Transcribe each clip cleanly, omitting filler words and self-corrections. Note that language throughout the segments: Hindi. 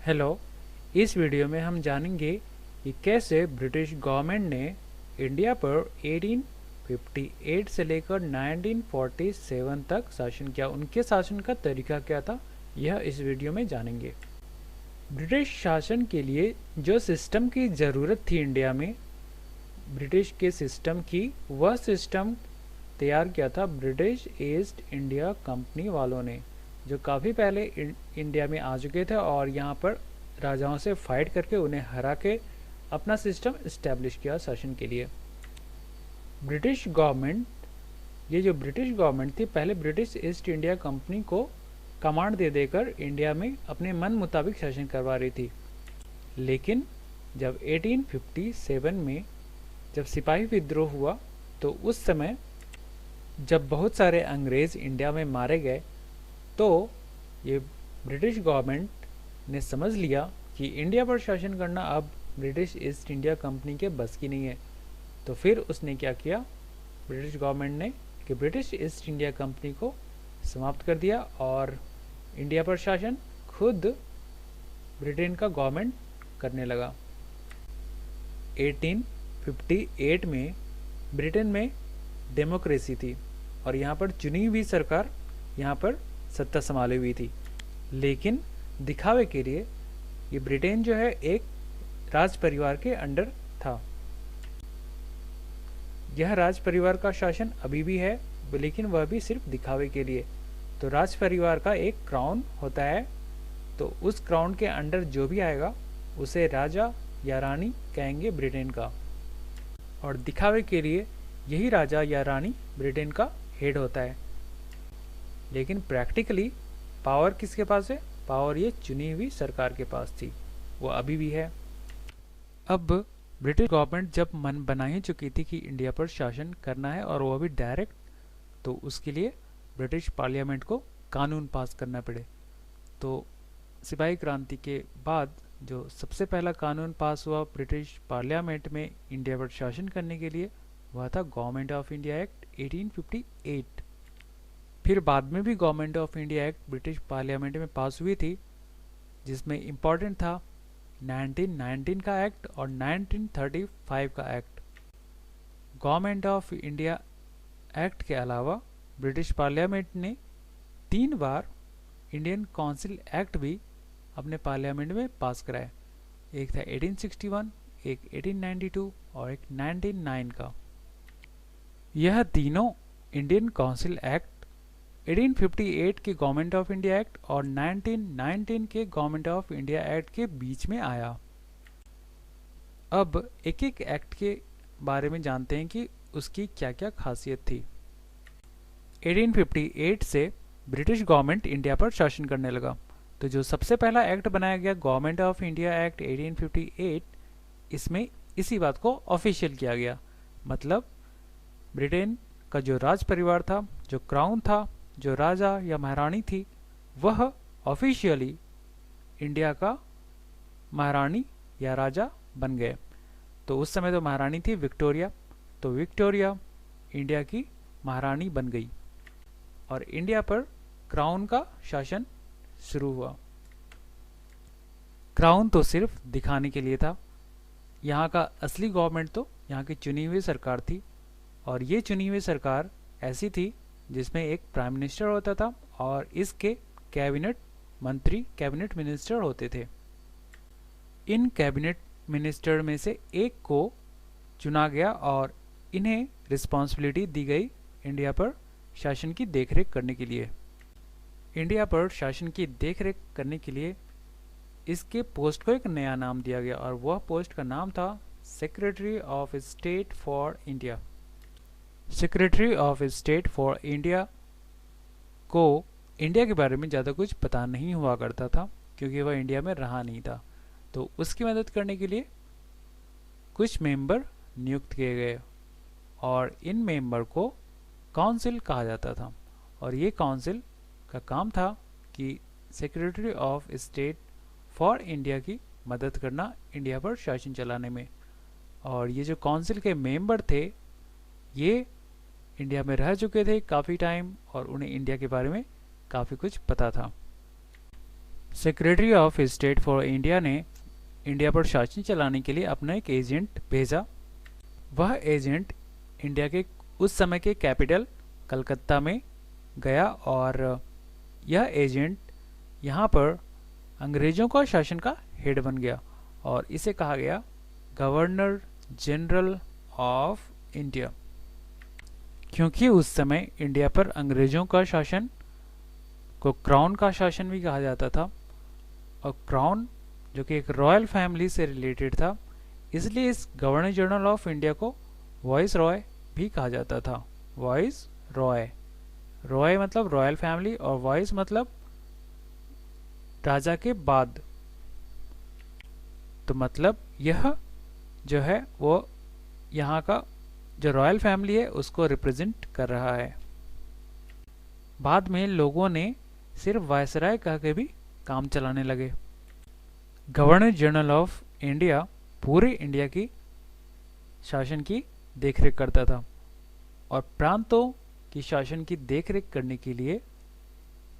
हेलो। इस वीडियो में हम जानेंगे कि कैसे ब्रिटिश गवर्नमेंट ने इंडिया पर 1858 से लेकर 1947 तक शासन किया। उनके शासन का तरीका क्या था, यह इस वीडियो में जानेंगे। ब्रिटिश शासन के लिए जो सिस्टम की ज़रूरत थी इंडिया में, ब्रिटिश के सिस्टम की, वह सिस्टम तैयार किया था ब्रिटिश ईस्ट इंडिया कंपनी वालों ने, जो काफ़ी पहले इंडिया में आ चुके थे और यहाँ पर राजाओं से फाइट करके उन्हें हरा के अपना सिस्टम इस्टेब्लिश किया शासन के लिए। ब्रिटिश गवर्नमेंट, ये जो ब्रिटिश गवर्नमेंट थी, पहले ब्रिटिश ईस्ट इंडिया कंपनी को कमांड दे देकर इंडिया में अपने मन मुताबिक शासन करवा रही थी। लेकिन जब 1857 में जब सिपाही विद्रोह हुआ, तो उस समय जब बहुत सारे अंग्रेज़ इंडिया में मारे गए, तो ये ब्रिटिश गवर्नमेंट ने समझ लिया कि इंडिया पर शासन करना अब ब्रिटिश ईस्ट इंडिया कंपनी के बस की नहीं है। तो फिर उसने क्या किया, ब्रिटिश गवर्नमेंट ने, कि ब्रिटिश ईस्ट इंडिया कंपनी को समाप्त कर दिया और इंडिया पर शासन खुद ब्रिटेन का गवर्नमेंट करने लगा। 1858 में ब्रिटेन में डेमोक्रेसी थी और यहाँ पर चुनी हुई सरकार यहाँ पर सत्ता संभाली हुई थी। लेकिन दिखावे के लिए ये ब्रिटेन जो है एक राज परिवार के अंडर था। यह राज परिवार का शासन अभी भी है, लेकिन वह भी सिर्फ दिखावे के लिए। तो राज परिवार का एक क्राउन होता है, तो उस क्राउन के अंडर जो भी आएगा उसे राजा या रानी कहेंगे ब्रिटेन का, और दिखावे के लिए यही राजा या रानी ब्रिटेन का हेड होता है। लेकिन प्रैक्टिकली पावर किसके पास है? पावर ये चुनी हुई सरकार के पास थी, वो अभी भी है। अब ब्रिटिश गवर्नमेंट जब मन बना ही चुकी थी कि इंडिया पर शासन करना है और वो भी डायरेक्ट, तो उसके लिए ब्रिटिश पार्लियामेंट को कानून पास करना पड़े। तो सिपाही क्रांति के बाद जो सबसे पहला कानून पास हुआ ब्रिटिश पार्लियामेंट में इंडिया पर शासन करने के लिए, वह था गवर्नमेंट ऑफ इंडिया एक्ट 1858। फिर बाद में भी government of India act British parliament में पास हुई थी, जिसमें इम्पॉर्टेंट था 1919 का एक्ट और 1935 का act. Government of India act के अलावा ब्रिटिश पार्लियामेंट ने 3 बार इंडियन काउंसिल एक्ट भी अपने पार्लियामेंट में पास कराए। एक था 1861, एक 1892 और एक 1909 का। यह तीनों इंडियन काउंसिल एक्ट 1858 के गवर्नमेंट ऑफ इंडिया एक्ट और 1919 के गवर्नमेंट ऑफ इंडिया एक्ट के बीच में आया। अब एक एक एक्ट के बारे में जानते हैं कि उसकी क्या क्या खासियत थी। 1858 से ब्रिटिश गवर्नमेंट इंडिया पर शासन करने लगा। तो जो सबसे पहला एक्ट बनाया गया गवर्नमेंट ऑफ इंडिया एक्ट 1858, इसमें इसी बात को ऑफिशियल किया गया। मतलब ब्रिटेन का जो राज परिवार था, जो क्राउन था, जो राजा या महारानी थी, वह ऑफिशियली इंडिया का महारानी या राजा बन गए। तो उस समय तो महारानी थी विक्टोरिया, तो विक्टोरिया इंडिया की महारानी बन गई और इंडिया पर क्राउन का शासन शुरू हुआ। क्राउन तो सिर्फ दिखाने के लिए था। यहाँ का असली गवर्नमेंट तो यहाँ की चुनी हुई सरकार थी, और ये चुनी हुई सरकार ऐसी थी जिसमें एक प्राइम मिनिस्टर होता था और इसके कैबिनेट मंत्री, कैबिनेट मिनिस्टर होते थे। इन कैबिनेट मिनिस्टर में से एक को चुना गया और इन्हें रिस्पॉन्सिबिलिटी दी गई इंडिया पर शासन की देखरेख करने के लिए। इंडिया पर शासन की देखरेख करने के लिए इसके पोस्ट को एक नया नाम दिया गया, और वह पोस्ट का नाम था secretary of state for India. Secretary of state for India को इंडिया के बारे में ज़्यादा कुछ पता नहीं हुआ करता था, क्योंकि वह इंडिया में रहा नहीं था। तो उसकी मदद करने के लिए कुछ मेंबर नियुक्त किए गए, और इन मेंबर को काउंसिल कहा जाता था। और ये काउंसिल का काम था कि secretary of state for India की मदद करना इंडिया पर शासन चलाने में। और ये जो काउंसिल के मेंबर थे, ये इंडिया में रह चुके थे काफ़ी टाइम और उन्हें इंडिया के बारे में काफ़ी कुछ पता था। Secretary of state for India ने इंडिया पर शासन चलाने के लिए अपना एक एजेंट भेजा। वह एजेंट इंडिया के उस समय के कैपिटल कलकत्ता में गया और यह एजेंट यहाँ पर अंग्रेज़ों का शासन का हेड बन गया और इसे कहा गया गवर्नर जनरल ऑफ इंडिया, क्योंकि उस समय इंडिया पर अंग्रेज़ों का शासन को क्राउन का शासन भी कहा जाता था और क्राउन जो कि एक रॉयल फैमिली से रिलेटेड था, इसलिए इस गवर्नर जनरल ऑफ इंडिया को वॉइस रॉय भी कहा जाता था। वॉइस रॉय, रॉय मतलब रॉयल फैमिली और वॉइस मतलब राजा के बाद। तो मतलब यह जो है वो यहाँ का जो रॉयल फैमिली है उसको रिप्रेजेंट कर रहा है। बाद में लोगों ने सिर्फ वायसराय कह के भी काम चलाने लगे। गवर्नर जनरल ऑफ इंडिया पूरे इंडिया की शासन की देखरेख करता था और प्रांतों की शासन की देखरेख करने के लिए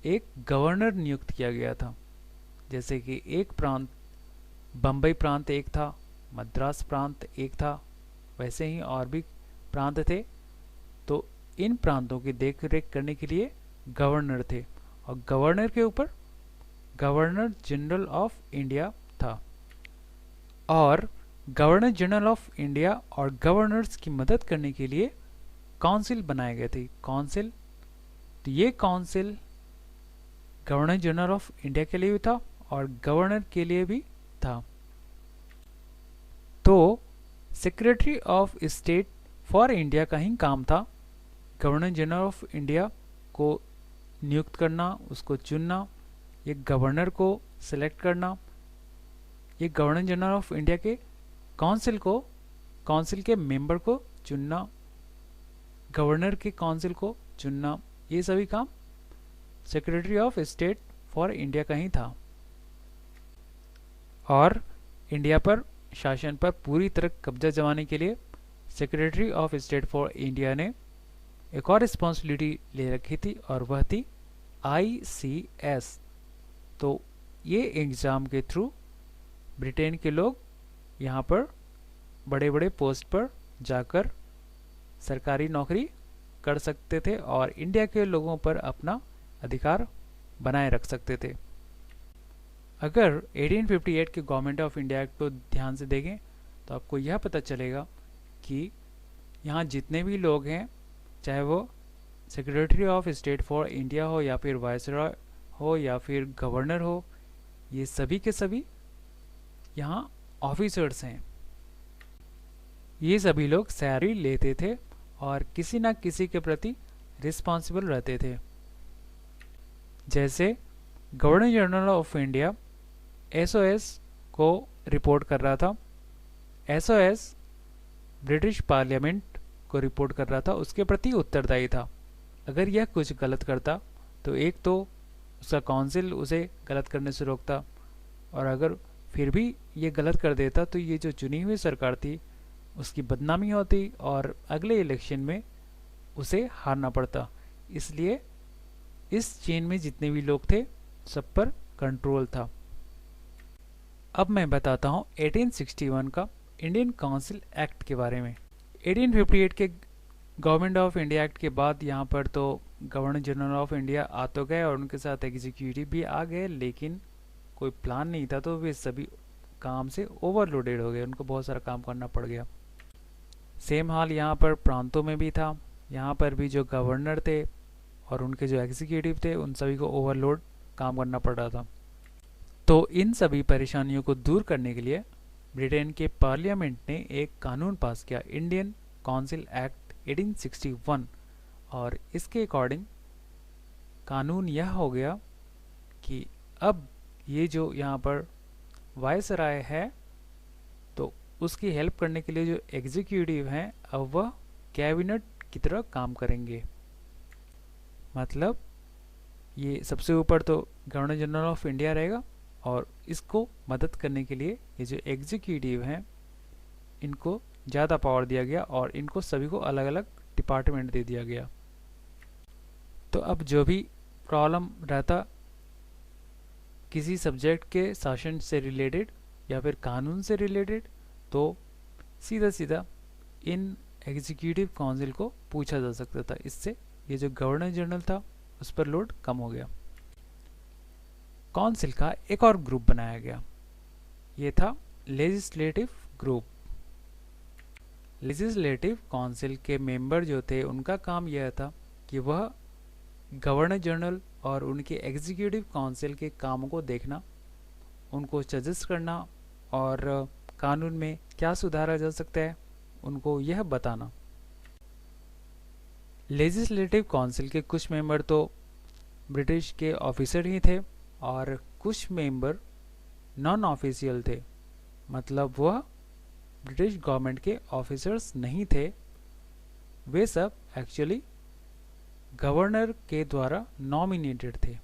एक गवर्नर नियुक्त किया गया था। जैसे कि एक प्रांत बम्बई प्रांत एक था, मद्रास प्रांत एक था, वैसे ही और भी प्रांत थे। तो इन प्रांतों की देखरेख करने के लिए गवर्नर थे और गवर्नर के ऊपर गवर्नर जनरल ऑफ इंडिया था। और गवर्नर जनरल ऑफ इंडिया और गवर्नर्स की मदद करने के लिए काउंसिल बनाए गए थे। काउंसिल, तो ये council governor general of India के लिए भी था और गवर्नर के लिए भी था। तो secretary of state for India का ही काम था गवर्नर जनरल ऑफ इंडिया को नियुक्त करना, उसको चुनना, ये गवर्नर को सिलेक्ट करना, ये गवर्नर जनरल ऑफ इंडिया के काउंसिल के मेंबर को चुनना, गवर्नर के काउंसिल को चुनना, ये सभी काम secretary of state for India का ही था। और इंडिया पर शासन पर पूरी तरह कब्जा जमाने के लिए secretary of state for India ने एक और रिस्पॉन्सिबिलिटी ले रखी थी और वह थी ICS। तो ये एग्ज़ाम के थ्रू ब्रिटेन के लोग यहाँ पर बड़े बड़े पोस्ट पर जाकर सरकारी नौकरी कर सकते थे और इंडिया के लोगों पर अपना अधिकार बनाए रख सकते थे। अगर 1858 के गवर्नमेंट ऑफ इंडिया एक्ट को ध्यान से देखें तो आपको यह पता चलेगा कि यहाँ जितने भी लोग हैं, चाहे वो secretary of state for India हो या फिर वायसरॉय हो या फिर गवर्नर हो, ये सभी के सभी यहाँ ऑफिसर्स हैं। ये सभी लोग सैलरी लेते थे और किसी न किसी के प्रति रिस्पॉन्सिबल रहते थे। जैसे governor general of India SOS को रिपोर्ट कर रहा था, SOS ब्रिटिश पार्लियामेंट को रिपोर्ट कर रहा था, उसके प्रति उत्तरदायी था। अगर यह कुछ गलत करता तो एक तो उसका काउंसिल उसे गलत करने से रोकता और अगर फिर भी ये गलत कर देता तो ये जो चुनी हुई सरकार थी उसकी बदनामी होती और अगले इलेक्शन में उसे हारना पड़ता। इसलिए इस चेन में जितने भी लोग थे सब पर कंट्रोल था। अब मैं बताता हूँ 1861 का इंडियन काउंसिल एक्ट के बारे में। 1858 के गवर्नमेंट ऑफ इंडिया एक्ट के बाद यहाँ पर तो गवर्नर जनरल ऑफ इंडिया आ तो गए और उनके साथ एग्जीक्यूटिव भी आ गए, लेकिन कोई प्लान नहीं था तो वे सभी काम से ओवरलोडेड हो गए, उनको बहुत सारा काम करना पड़ गया। सेम हाल यहाँ पर प्रांतों में भी था। यहाँ पर भी जो गवर्नर थे और उनके जो एग्जीक्यूटिव थे उन सभी को ओवरलोड काम करना पड़ रहा था। तो इन सभी परेशानियों को दूर करने के लिए ब्रिटेन के पार्लियामेंट ने एक कानून पास किया, इंडियन काउंसिल एक्ट 1861, और इसके अकॉर्डिंग कानून यह हो गया कि अब ये जो यहाँ पर वायसराय है तो उसकी हेल्प करने के लिए जो एग्जीक्यूटिव हैं अब वह कैबिनेट की तरह काम करेंगे। मतलब ये सबसे ऊपर तो गवर्नर जनरल ऑफ इंडिया रहेगा और इसको मदद करने के लिए ये जो एग्जीक्यूटिव हैं इनको ज़्यादा पावर दिया गया और इनको सभी को अलग अलग डिपार्टमेंट दे दिया गया। तो अब जो भी प्रॉब्लम रहता किसी सब्जेक्ट के शासन से रिलेटेड या फिर कानून से रिलेटेड, तो सीधा सीधा इन एग्जीक्यूटिव काउंसिल को पूछा जा सकता था। इससे ये जो गवर्नर जनरल था उस पर लोड कम हो गया। काउंसिल का एक और ग्रुप बनाया गया, ये था लेजिस्लेटिव ग्रुप। लेजिस्लेटिव काउंसिल के मेंबर जो थे उनका काम यह था कि वह गवर्नर जनरल और उनके एग्जीक्यूटिव काउंसिल के कामों को देखना, उनको सजेस्ट करना और कानून में क्या सुधारा जा सकता है उनको यह बताना। लेजिस्लेटिव काउंसिल के कुछ मेंबर तो ब्रिटिश के ऑफिसर ही थे और कुछ मेंबर नॉन ऑफिशियल थे, मतलब वह ब्रिटिश गवर्नमेंट के ऑफिसर्स नहीं थे, वे सब एक्चुअली गवर्नर के द्वारा नॉमिनेटेड थे।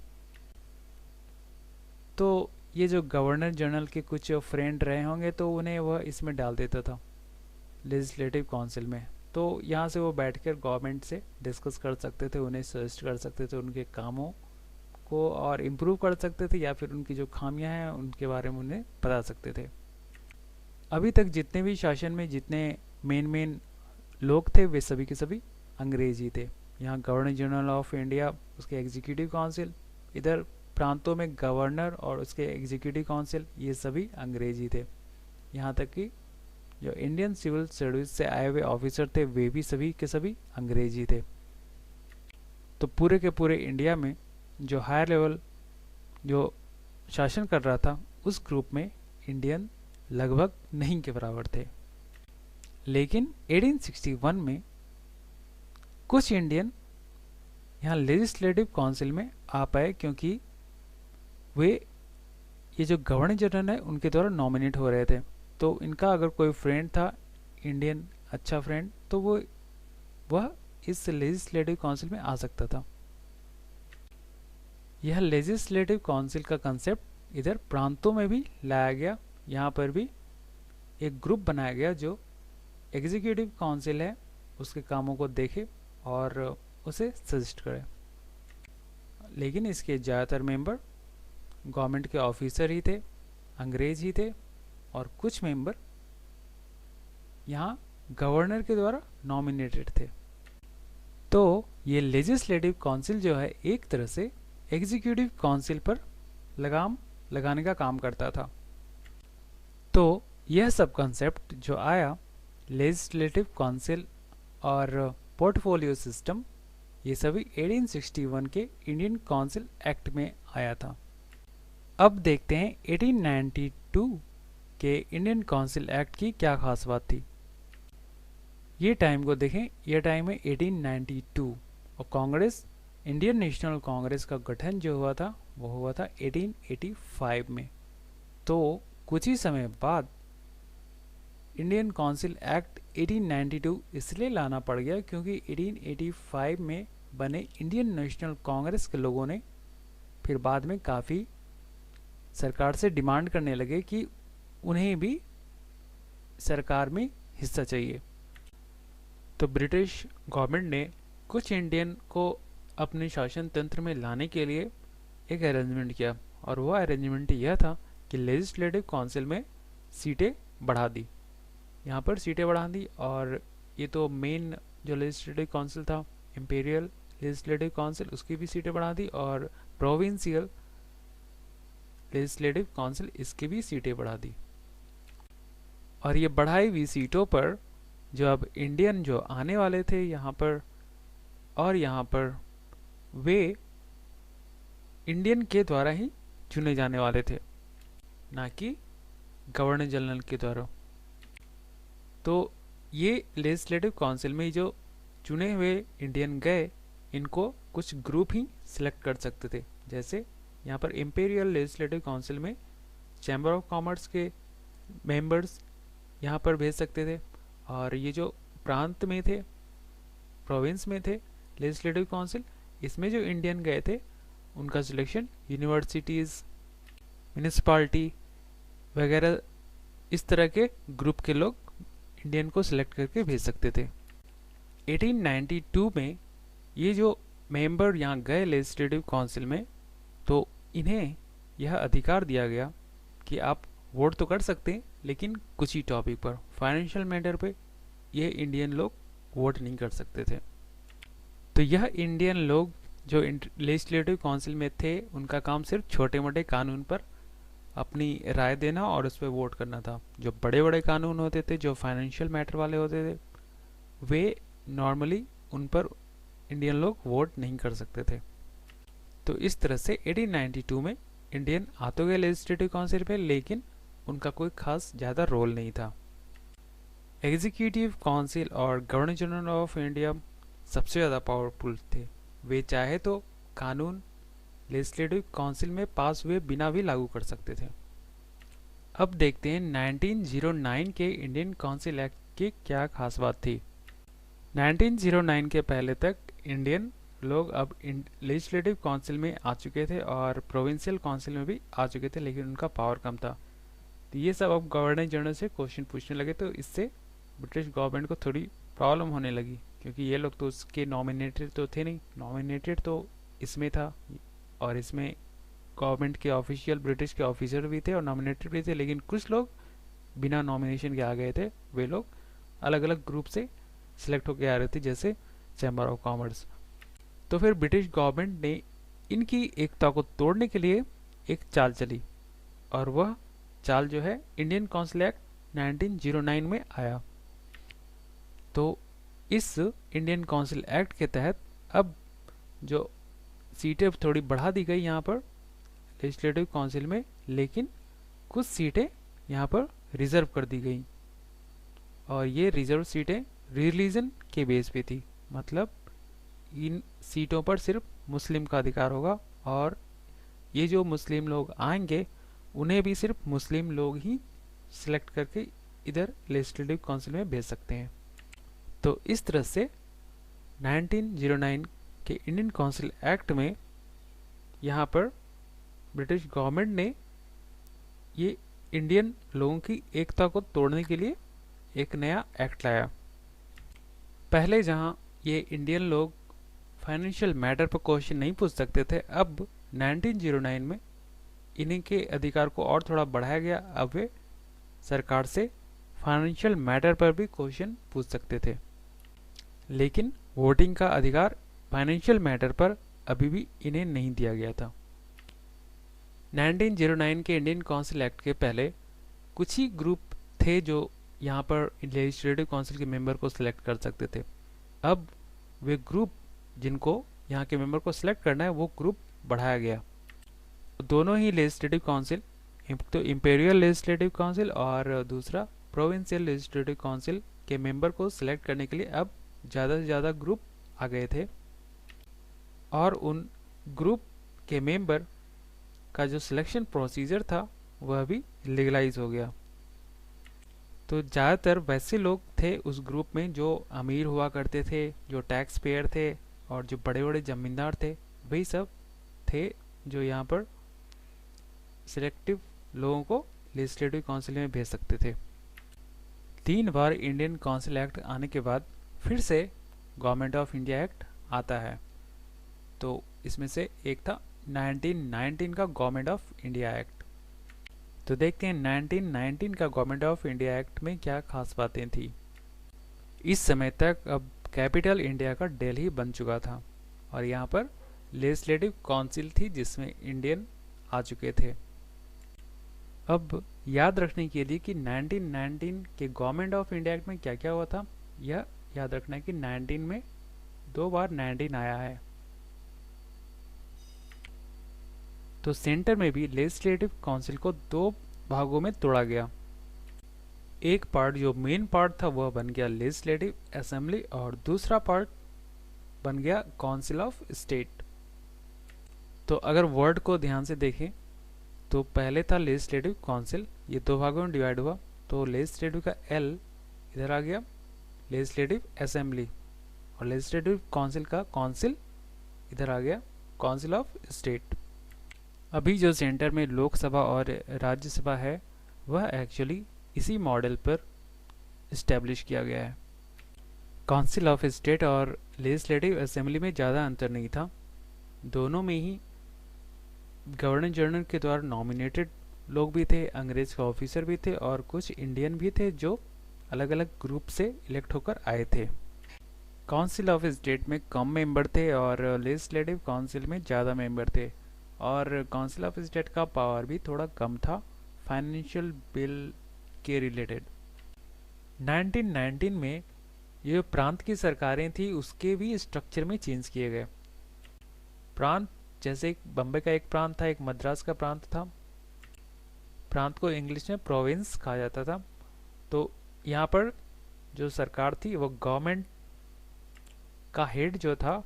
तो ये जो गवर्नर जनरल के कुछ फ्रेंड रहे होंगे तो उन्हें वह इसमें डाल देता था लेजिस्लेटिव काउंसिल में, तो यहाँ से वो बैठकर गवर्नमेंट से डिस्कस कर सकते थे, उन्हें सजेस्ट कर सकते थे उनके कामों को और इम्प्रूव कर सकते थे, या फिर उनकी जो खामियां हैं उनके बारे में उन्हें बता सकते थे। अभी तक जितने भी शासन में जितने मेन लोग थे वे सभी के सभी अंग्रेज ही थे। यहाँ गवर्नर जनरल ऑफ इंडिया, उसके एग्जीक्यूटिव काउंसिल, इधर प्रांतों में गवर्नर और उसके एग्जीक्यूटिव काउंसिल, ये सभी अंग्रेज ही थे। यहाँ तक कि जो इंडियन सिविल सर्विस से आए हुए ऑफिसर थे वे भी सभी के सभी अंग्रेज ही थे। तो पूरे के पूरे इंडिया में जो हायर लेवल जो शासन कर रहा था उस ग्रुप में इंडियन लगभग नहीं के बराबर थे। लेकिन 1861 में कुछ इंडियन यहाँ लेजिस्लेटिव काउंसिल में आ पाए, क्योंकि वे ये जो गवर्नर जनरल है उनके द्वारा नॉमिनेट हो रहे थे। तो इनका अगर कोई फ्रेंड था इंडियन, अच्छा फ्रेंड, तो वह इस लेजिस्लेटिव काउंसिल में आ सकता था। यह लेजिस्लेटिव काउंसिल का कंसेप्ट इधर प्रांतों में भी लाया गया। यहाँ पर भी एक ग्रुप बनाया गया जो एग्जीक्यूटिव काउंसिल है उसके कामों को देखे और उसे सजेस्ट करे। लेकिन इसके ज़्यादातर मेंबर गवर्नमेंट के ऑफिसर ही थे, अंग्रेज ही थे, और कुछ मेंबर यहाँ गवर्नर के द्वारा नॉमिनेटेड थे। तो ये लेजिस्लेटिव काउंसिल जो है एक तरह से एग्जीक्यूटिव काउंसिल पर लगाम लगाने का काम करता था। तो यह सब कंसेप्ट जो आया लेजिस्लेटिव काउंसिल और पोर्टफोलियो सिस्टम, ये सभी 1861 के इंडियन काउंसिल एक्ट में आया था। अब देखते हैं 1892 के इंडियन काउंसिल एक्ट की क्या खास बात थी। ये टाइम को देखें, यह टाइम है 1892 और कांग्रेस, इंडियन नेशनल कांग्रेस का गठन जो हुआ था वो हुआ था 1885 में। तो कुछ ही समय बाद इंडियन काउंसिल एक्ट 1892 इसलिए लाना पड़ गया क्योंकि 1885 में बने इंडियन नेशनल कांग्रेस के लोगों ने फिर बाद में काफ़ी सरकार से डिमांड करने लगे कि उन्हें भी सरकार में हिस्सा चाहिए। तो ब्रिटिश गवर्नमेंट ने कुछ इंडियन को अपने शासन तंत्र में लाने के लिए एक अरेंजमेंट किया, और वो अरेंजमेंट यह था कि लेजिस्लेटिव काउंसिल में सीटें बढ़ा दी, यहाँ पर सीटें बढ़ा दी। और ये तो मेन जो लेजिस्लेटिव काउंसिल था, इंपीरियल लेजिस्लेटिव काउंसिल, उसकी भी सीटें बढ़ा दी, और प्रोविंशियल लेजिस्लेटिव काउंसिल, इसकी भी सीटें बढ़ा दी। और ये बढ़ाई हुई सीटों पर जो अब इंडियन जो आने वाले थे यहाँ पर, और यहाँ पर वे इंडियन के द्वारा ही चुने जाने वाले थे, ना कि गवर्नर जनरल के द्वारा। तो ये लेजिस्लेटिव काउंसिल में जो चुने हुए इंडियन गए, इनको कुछ ग्रुप ही सिलेक्ट कर सकते थे। जैसे यहाँ पर इंपीरियल लेजिस्लेटिव काउंसिल में चैम्बर ऑफ कॉमर्स के मेंबर्स यहाँ पर भेज सकते थे, और ये जो प्रांत में थे, प्रोविंस में थे लेजिस्लेटिव काउंसिल, इसमें जो इंडियन गए थे उनका सिलेक्शन यूनिवर्सिटीज़, म्यूनिसिपालिटी वगैरह इस तरह के ग्रुप के लोग इंडियन को सिलेक्ट करके भेज सकते थे। 1892 में ये जो मेंबर यहाँ गए लेजिस्लेटिव काउंसिल में, तो इन्हें यह अधिकार दिया गया कि आप वोट तो कर सकते हैं, लेकिन कुछ ही टॉपिक पर, फाइनेंशियल मैटर पे ये इंडियन लोग वोट नहीं कर सकते थे। तो यह इंडियन लोग जो लेजिस्लेटिव काउंसिल में थे, उनका काम सिर्फ छोटे मोटे कानून पर अपनी राय देना और उस पर वोट करना था। जो बड़े बड़े कानून होते थे, जो फाइनेंशियल मैटर वाले होते थे, वे नॉर्मली उन पर इंडियन लोग वोट नहीं कर सकते थे। तो इस तरह से 1892 में इंडियन आ तो गए लेजिस्लेटिव काउंसिल पे, लेकिन उनका कोई खास ज़्यादा रोल नहीं था। एग्जीक्यूटिव काउंसिल और गवर्नर जनरल ऑफ इंडिया सबसे ज़्यादा पावरफुल थे। वे चाहे तो कानून लेजिस्लेटिव काउंसिल में पास हुए बिना भी लागू कर सकते थे। अब देखते हैं 1909 के इंडियन काउंसिल एक्ट की क्या खास बात थी। 1909 के पहले तक इंडियन लोग अब लेजिस्लेटिव काउंसिल में आ चुके थे और प्रोविंशियल काउंसिल में भी आ चुके थे, लेकिन उनका पावर कम था। तो ये सब अब गवर्नर जनरल से क्वेश्चन पूछने लगे, तो इससे ब्रिटिश गवर्नमेंट को थोड़ी प्रॉब्लम होने लगी, क्योंकि ये लोग तो उसके नॉमिनेटेड तो थे नहीं। नॉमिनेटेड तो इसमें था, और इसमें गवर्नमेंट के ऑफिशियल ब्रिटिश के ऑफिसर भी थे और नॉमिनेटेड भी थे, लेकिन कुछ लोग बिना नॉमिनेशन के आ गए थे। वे लोग अलग अलग ग्रुप से सिलेक्ट होकर आ रहे थे, जैसे चैम्बर ऑफ कॉमर्स। तो फिर ब्रिटिश गवर्नमेंट ने इनकी एकता को तोड़ने के लिए एक चाल चली, और वह चाल जो है इंडियन काउंसिल एक्ट 1909 में आया। तो इस इंडियन काउंसिल एक्ट के तहत अब जो सीटें थोड़ी बढ़ा दी गई यहाँ पर लेजिस्लेटिव काउंसिल में, लेकिन कुछ सीटें यहाँ पर रिजर्व कर दी गई, और ये रिजर्व सीटें रिलीजन के बेस पे थी। मतलब इन सीटों पर सिर्फ मुस्लिम का अधिकार होगा, और ये जो मुस्लिम लोग आएंगे उन्हें भी सिर्फ मुस्लिम लोग ही सिलेक्ट करके इधर लेजिस्लेटिव काउंसिल में भेज सकते हैं। तो इस तरह से 1909 के इंडियन काउंसिल एक्ट में यहाँ पर ब्रिटिश गवर्नमेंट ने ये इंडियन लोगों की एकता को तोड़ने के लिए एक नया एक्ट लाया। पहले जहाँ ये इंडियन लोग फाइनेंशियल मैटर पर क्वेश्चन नहीं पूछ सकते थे, अब 1909 में इन्हीं के अधिकार को और थोड़ा बढ़ाया गया। अब वे सरकार से फाइनेंशियल मैटर पर भी क्वेश्चन पूछ सकते थे, लेकिन वोटिंग का अधिकार फाइनेंशियल मैटर पर अभी भी इन्हें नहीं दिया गया था। 1909 के इंडियन काउंसिल एक्ट के पहले कुछ ही ग्रुप थे जो यहाँ पर लेजिस्लेटिव काउंसिल के मेंबर को सिलेक्ट कर सकते थे। अब वे ग्रुप जिनको यहाँ के मेंबर को सिलेक्ट करना है, वो ग्रुप बढ़ाया गया। दोनों ही लेजिस्लेटिव काउंसिल, तो इंपेरियल लेजिस्लेटिव काउंसिल और दूसरा प्रोविंशियल लेजिस्लेटिव काउंसिल के मेंबर को सिलेक्ट करने के लिए अब ज़्यादा से ज़्यादा ग्रुप आ गए थे, और उन ग्रुप के मेंबर का जो सिलेक्शन प्रोसीजर था वह भी लीगलाइज हो गया। तो ज़्यादातर वैसे लोग थे उस ग्रुप में जो अमीर हुआ करते थे, जो टैक्स पेयर थे, और जो बड़े बड़े जमींदार थे, वही सब थे जो यहाँ पर सिलेक्टिव लोगों को लेजिस्लेटिव काउंसिल में भेज सकते थे। 3 बार इंडियन काउंसिल एक्ट आने के बाद फिर से गवर्नमेंट ऑफ इंडिया एक्ट आता है। तो इसमें से एक था 1919 का गवर्नमेंट ऑफ इंडिया एक्ट। तो देखते हैं 1919 का गवर्नमेंट ऑफ इंडिया एक्ट में क्या खास बातें थी। इस समय तक अब कैपिटल इंडिया का दिल्ली बन चुका था, और यहाँ पर लेजिस्लेटिव काउंसिल थी जिसमें इंडियन आ चुके थे। अब याद रखने के लिए कि 1919 के गवर्नमेंट ऑफ इंडिया एक्ट में क्या क्या हुआ था, यह याद रखना है कि 19 में 2 बार 19 आया है। तो सेंटर में भी लेजिस्लेटिव काउंसिल को 2 भागों में तोड़ा गया। एक पार्ट जो मेन पार्ट था वह बन गया लेजिस्लेटिव असेंबली, और दूसरा पार्ट बन गया काउंसिल ऑफ स्टेट। तो अगर वर्ड को ध्यान से देखें तो पहले था लेजिस्लेटिव काउंसिल, ये 2 भागों में डिवाइड हुआ। तो लेजिस्लेटिव का एल इधर आ गया, लेजिस्लेटिव असेंबली, और लेजिस्लेटिव काउंसिल का काउंसिल इधर आ गया, काउंसिल ऑफ स्टेट। अभी जो सेंटर में लोकसभा और राज्यसभा है वह एक्चुअली इसी मॉडल पर इस्टेब्लिश किया गया है। काउंसिल ऑफ स्टेट और लेजिस्लेटिव असेंबली में ज़्यादा अंतर नहीं था, दोनों में ही गवर्नर जनरल के द्वारा नॉमिनेटेड लोग भी थे, अंग्रेज के ऑफिसर भी थे और कुछ इंडियन भी थे जो अलग अलग ग्रुप से इलेक्ट होकर आए थे। काउंसिल ऑफ स्टेट में कम मेंबर थे और लेजिस्लेटिव काउंसिल में ज़्यादा मेंबर थे, और काउंसिल ऑफ स्टेट का पावर भी थोड़ा कम था फाइनेंशियल बिल के रिलेटेड। 1919 में ये जो प्रांत की सरकारें थी उसके भी स्ट्रक्चर में चेंज किए गए। प्रांत जैसे बम्बई का एक प्रांत था, एक मद्रास का प्रांत था। प्रांत को इंग्लिश में प्रोविंस कहा जाता था। तो यहाँ पर जो सरकार थी वो गवर्नमेंट का हेड जो था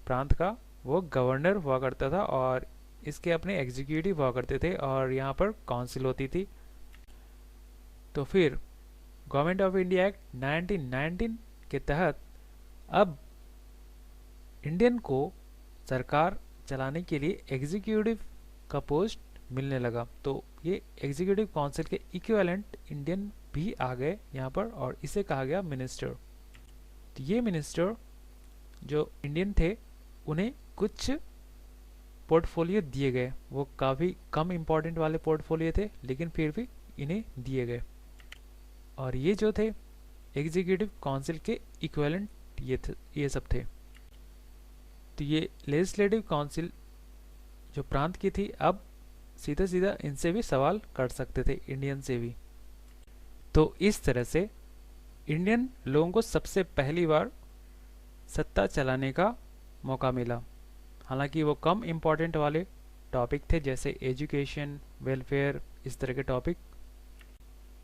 प्रांत का वो गवर्नर हुआ करता था, और इसके अपने एग्जीक्यूटिव हुआ करते थे, और यहाँ पर काउंसिल होती थी। तो फिर गवर्नमेंट ऑफ इंडिया एक्ट 1919 के तहत अब इंडियन को सरकार चलाने के लिए एग्जीक्यूटिव का पोस्ट मिलने लगा। तो ये एग्जीक्यूटिव काउंसिल के इक्विवेलेंट इंडियन भी आ गए यहाँ पर, और इसे कहा गया मिनिस्टर। तो ये मिनिस्टर जो इंडियन थे उन्हें कुछ पोर्टफोलियो दिए गए, वो काफ़ी कम इम्पोर्टेंट वाले पोर्टफोलियो थे लेकिन फिर भी इन्हें दिए गए। और ये जो थे एग्जीक्यूटिव काउंसिल के इक्विवेलेंट ये सब थे। तो ये लेजिस्लेटिव काउंसिल जो प्रांत की थी अब सीधा सीधा इनसे भी सवाल कर सकते थे, इंडियन से भी। तो इस तरह से इंडियन लोगों को सबसे पहली बार सत्ता चलाने का मौका मिला। हालांकि वो कम इम्पोर्टेंट वाले टॉपिक थे जैसे एजुकेशन, वेलफेयर, इस तरह के टॉपिक।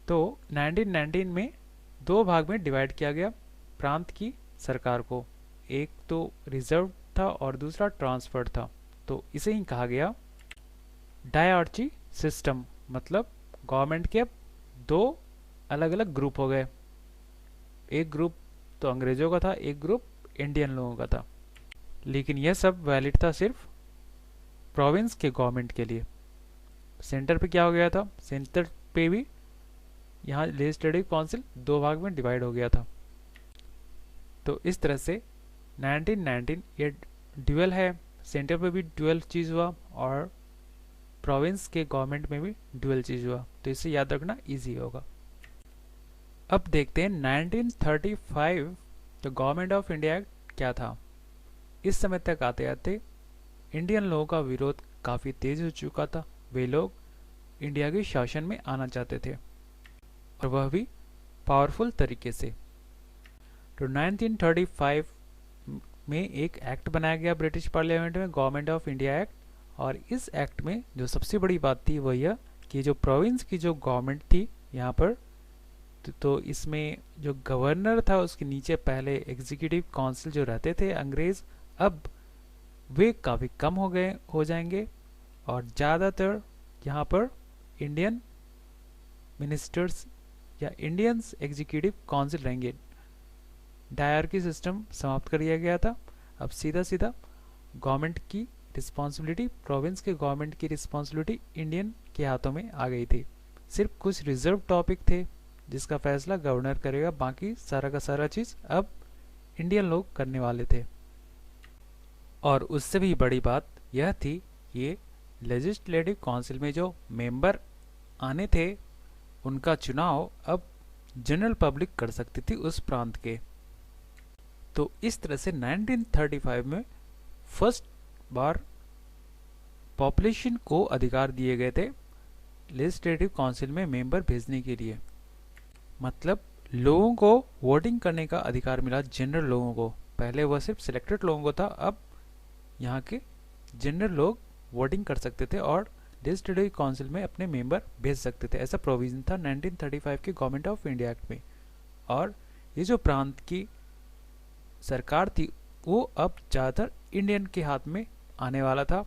तो 1919 में दो भाग में डिवाइड किया गया प्रांत की सरकार को, एक तो रिजर्व था और दूसरा ट्रांसफर था। तो इसे ही कहा गया डायआर्ची सिस्टम, मतलब गवर्नमेंट के अब दो अलग अलग ग्रुप हो गए। एक ग्रुप तो अंग्रेजों का था, एक ग्रुप इंडियन लोगों का था। लेकिन यह सब वैलिड था सिर्फ प्रोविंस के गवर्नमेंट के लिए। सेंटर पे क्या हो गया था, सेंटर पे भी यहाँ लेजिस्लेटिव काउंसिल दो भाग में डिवाइड हो गया था। तो इस तरह से 1919 ये ड्यूअल है, सेंटर पे भी ड्यूअल चीज़ हुआ और प्रोविंस के गवर्नमेंट में भी ड्यूअल चीज़ हुआ। तो इसे याद रखना इजी होगा। अब देखते हैं 1935 तो गवर्नमेंट ऑफ इंडिया एक्ट क्या था। इस समय तक आते आते इंडियन लोगों का विरोध काफ़ी तेज हो चुका था। वे लोग इंडिया के शासन में आना चाहते थे और वह भी पावरफुल तरीके से। तो 1935 में एक एक्ट बनाया गया ब्रिटिश पार्लियामेंट में, गवर्नमेंट ऑफ इंडिया एक्ट। और इस एक्ट में जो सबसे बड़ी बात थी वह यह कि जो प्रोविंस की जो गवर्नमेंट थी यहाँ पर, तो इसमें जो गवर्नर था उसके नीचे पहले एग्जीक्यूटिव काउंसिल जो रहते थे अंग्रेज, अब वे काफ़ी कम हो जाएंगे और ज़्यादातर यहाँ पर इंडियन मिनिस्टर्स या इंडियंस एग्जीक्यूटिव काउंसिल रहेंगे। डायरकी सिस्टम समाप्त कर दिया गया था। अब सीधा सीधा गवर्नमेंट की रिस्पॉन्सिबिलिटी, प्रोविंस के गवर्नमेंट की रिस्पॉन्सिबिलिटी इंडियन के हाथों में आ गई थी। सिर्फ कुछ रिजर्व टॉपिक थे जिसका फैसला गवर्नर करेगा, बाकी सारा का सारा चीज़ अब इंडियन लोग करने वाले थे। और उससे भी बड़ी बात यह थी ये लेजिस्लेटिव काउंसिल में जो मेंबर आने थे उनका चुनाव अब जनरल पब्लिक कर सकती थी उस प्रांत के। तो इस तरह से 1935 में फर्स्ट बार पॉपुलेशन को अधिकार दिए गए थे लेजिस्लेटिव काउंसिल में मेंबर भेजने के लिए। मतलब लोगों को वोटिंग करने का अधिकार मिला, जनरल लोगों को। पहले वह सिर्फ सिलेक्टेड लोगों को था, अब यहाँ के जनरल लोग वोटिंग कर सकते थे और लेजिस्लेटिव काउंसिल में अपने मेंबर भेज सकते थे। ऐसा प्रोविजन था 1935 के गवर्नमेंट ऑफ इंडिया एक्ट में। और ये जो प्रांत की सरकार थी वो अब ज़्यादातर इंडियन के हाथ में आने वाला था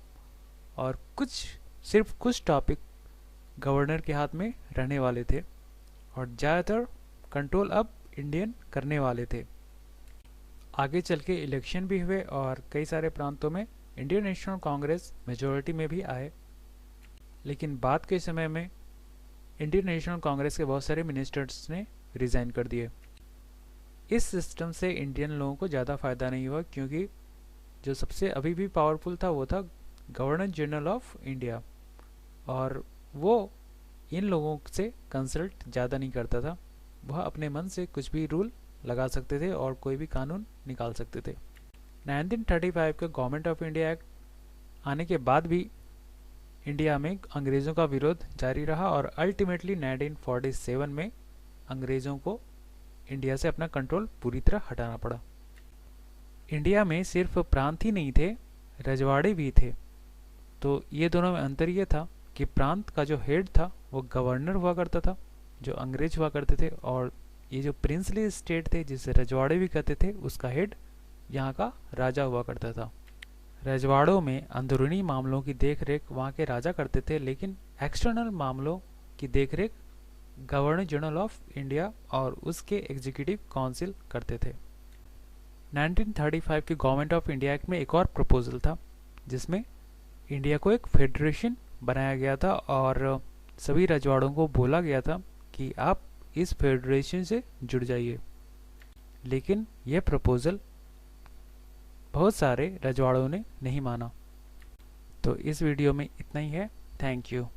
और सिर्फ कुछ टॉपिक गवर्नर के हाथ में रहने वाले थे और ज़्यादातर कंट्रोल अब इंडियन करने वाले थे। आगे चल के इलेक्शन भी हुए और कई सारे प्रांतों में इंडियन नेशनल कांग्रेस मेजॉरिटी में भी आए। लेकिन बाद के समय में इंडियन नेशनल कांग्रेस के बहुत सारे मिनिस्टर्स ने रिज़ाइन कर दिए। इस सिस्टम से इंडियन लोगों को ज़्यादा फ़ायदा नहीं हुआ क्योंकि जो सबसे अभी भी पावरफुल था वो था गवर्नर जनरल ऑफ इंडिया, और वो इन लोगों से कंसल्ट ज़्यादा नहीं करता था। वह अपने मन से कुछ भी रूल लगा सकते थे और कोई भी कानून निकाल सकते थे। 1935 के गवर्नमेंट ऑफ इंडिया एक्ट आने के बाद भी इंडिया में अंग्रेज़ों का विरोध जारी रहा और अल्टीमेटली 1947 में अंग्रेज़ों को इंडिया से अपना कंट्रोल पूरी तरह हटाना पड़ा। इंडिया में सिर्फ प्रांत ही नहीं थे, रजवाड़े भी थे। तो ये दोनों में अंतर ये था कि प्रांत का जो हेड था वो गवर्नर हुआ करता था, जो अंग्रेज हुआ करते थे, और ये जो प्रिंसली स्टेट थे जिसे रजवाड़े भी कहते थे, उसका हेड यहाँ का राजा हुआ करता था। रजवाड़ों में अंदरूनी मामलों की देखरेख वहाँ के राजा करते थे, लेकिन एक्सटर्नल मामलों की देखरेख गवर्नर जनरल ऑफ इंडिया और उसके एग्जीक्यूटिव काउंसिल करते थे। 1935 के गवर्नमेंट ऑफ इंडिया एक्ट में एक और प्रपोजल था जिसमें इंडिया को एक फेडरेशन बनाया गया था और सभी रजवाड़ों को बोला गया था कि आप इस फेडरेशन से जुड़ जाइए। लेकिन यह प्रपोजल बहुत सारे रजवाड़ों ने नहीं माना। तो इस वीडियो में इतना ही है। Thank you.